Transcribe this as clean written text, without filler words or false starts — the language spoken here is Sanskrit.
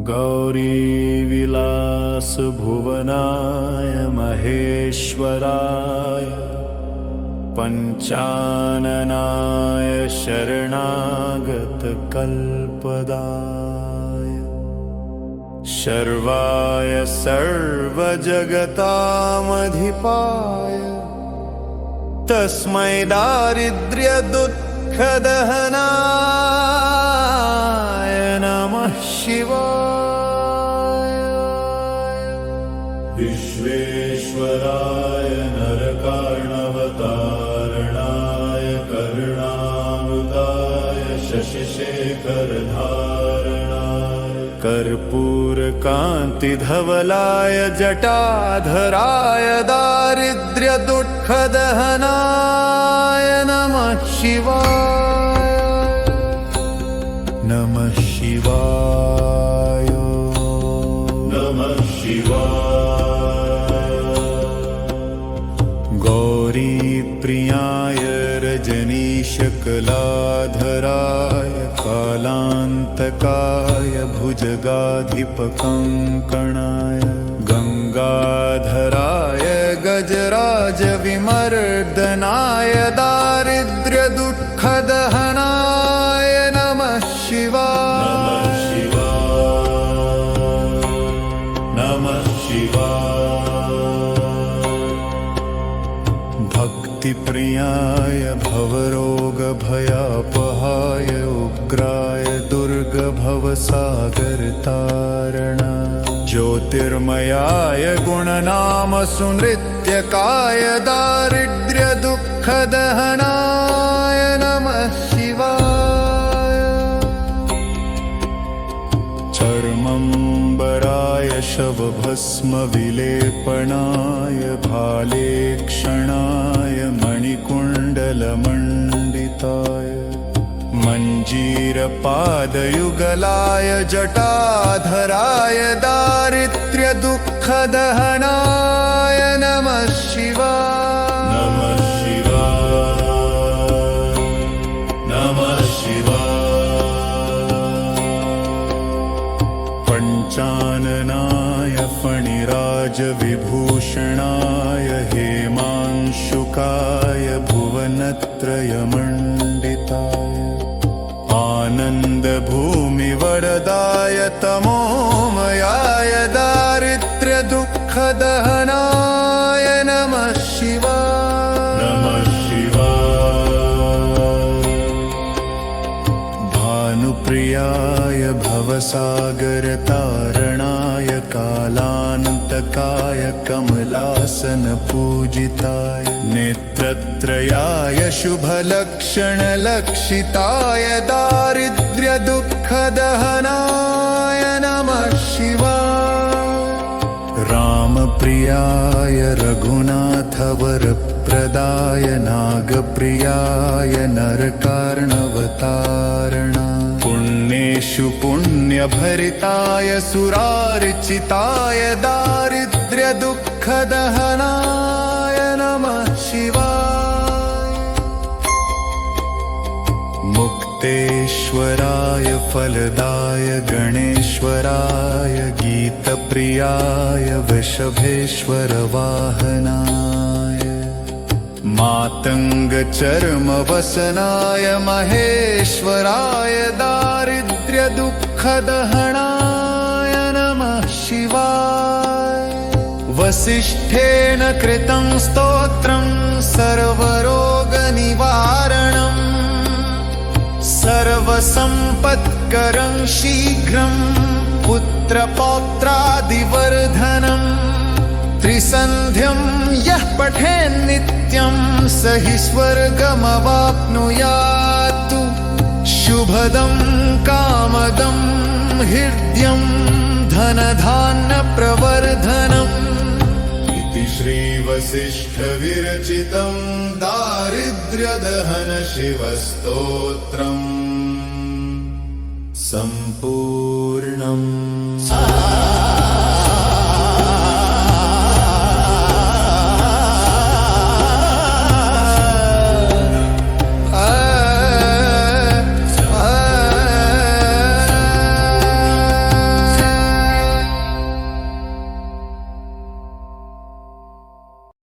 गौरीविलास भुवनाय महेश्वराय पञ्चाननाय शरणागत कल्पदाय शर्वाय सर्वजगतामधिपाय तस्मै दारिद्र्यदुःखदहनाय नमः शिवाय। विश्वेश्वराय नरकार्णवतारणाय करुणामृताय शशिशेखरधारणाय कर्पूरकान्तिधवलाय जटाधराय दारिद्र्यदुःखदहनाय नमः शिवाय। नमः शिवाय नमः शिवाय। गौरीप्रियाय रजनीशकलाधराय कालान्तकाय भुजगाधिपकङ्कणाय गङ्गाधराय गजराजविमर्दनाय दारिद्र्यदुःखदहनाय नमः शिवाय। नमः शिवाय। भक्तिप्रियाय भवरोगभयापहाय उग्राय दुर्गभवसागरतारणाय ज्योतिर्मयाय गुणनामसुनृत्यकाय दारिद्र्यदुःखदहनाय नमः शिवाय। चर्मम्बराय शवभस्मविलेपनाय भालेक्षणाय मणिकुण्डलमण्डिताय मञ्जीरपादयुगलाय जटाधराय दारिद्र्यदुःखदहनाय नमः शिवाय। नमः शिवाय नमः शिवाय। पञ्चाननाय फणिराजविभूषणाय हेमांशुकाय भुवनत्रयमण्डिताय आनन्दभूमिवरदाय तमोमयाय दारिद्र्यदुःखदहनाय नमः शिवाय। नमः शिवाय। भानुप्रियाय भवसागरतारणाय कालान्तकाय कमलासनपूजिताय नेत्रत्रयाय शुभलक्षणलक्षिताय दारिद्र्यदुःखदहनाय नमः शिवाय। रामप्रियाय रघुनाथवरप्रदाय नागप्रियाय नरकार्णवतारणाय पुण्येषु पुण्यभरिताय सुरार्चिताय दारिद्र्यदुःखदहनाय नमः शिवाय। मुक्तेश्वराय फलदाय गणेश्वराय गीतप्रियाय वृषभेश्वरवाहनाय मातङ्गचर्मवसनाय महेश्वराय दारिद्र्यदुःखदहनाय नमः शिवाय। वसिष्ठेन कृतं स्तोत्रं सर्वरोगनिवारणम् सर्वसम्पत्करं शीघ्रं पुत्रपौत्रादिवर्धनम् त्रिसन्ध्यं यः पठेन्नित्यं स हि स्वर्गमवाप्नुयात् शुभदं कामदं हृद्यं धनधान्यप्रवर्धनम् इति श्रीवसिष्ठविरचितं दारिद्र्यदहन शिवस्तोत्रम् सम्पूर्णम्।